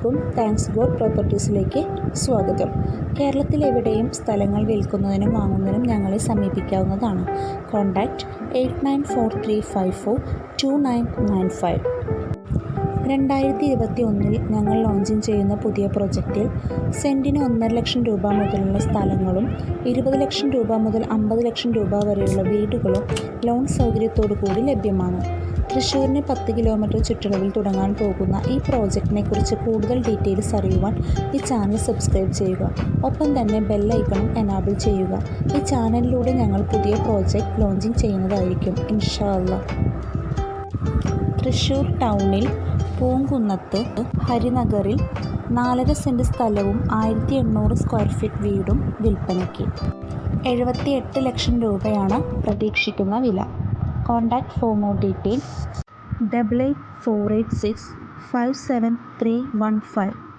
എല്ലാവർക്കും thanks God പ്രോപ്പർട്ടീസിലേക്ക് സ്വാഗതം. കേരളത്തിലെവിടെയും സ്ഥലങ്ങൾ വിൽക്കുന്നതിനും വാങ്ങുന്നതിനും ഞങ്ങളെ സമീപിക്കാവുന്നതാണ്. കോൺടാക്റ്റ് 8943542995. 2021 ഞങ്ങൾ ലോഞ്ചിങ് ചെയ്യുന്ന പുതിയ പ്രൊജക്റ്റിൽ സെൻറ്റിന് 1.5 ലക്ഷം രൂപ മുതലുള്ള സ്ഥലങ്ങളും 20 ലക്ഷം രൂപ മുതൽ 50 ലക്ഷം രൂപ വരെയുള്ള വീടുകളും ലോൺ സൗകര്യത്തോടു കൂടി ലഭ്യമാണ്. തൃശ്ശൂരിന് 10 കിലോമീറ്റർ ചുറ്റളവിൽ തുടങ്ങാൻ പോകുന്ന ഈ പ്രോജക്റ്റിനെ കുറിച്ച് കൂടുതൽ ഡീറ്റെയിൽസ് അറിയുവാൻ ഈ ചാനൽ സബ്സ്ക്രൈബ് ചെയ്യുക. ഒപ്പം തന്നെ ബെൽ ഐക്കണും എനാബിൾ ചെയ്യുക. ഈ ചാനലിലൂടെ ഞങ്ങൾ പുതിയ പ്രോജക്റ്റ് ലോഞ്ചിങ് ചെയ്യുന്നതായിരിക്കും ഇൻഷാ അല്ലാഹ്. തൃശ്ശൂർ ടൗണിൽ പൂങ്കുന്നത്ത് ഹരിനഗറിൽ 4.5 സെൻറ്റ് സ്ഥലവും 1800 സ്ക്വയർ ഫീറ്റ് വീടും വിൽപ്പനയ്ക്ക്. 78 ലക്ഷം രൂപയാണ് പ്രതീക്ഷിക്കുന്ന വില. Contact for more details 8848657315.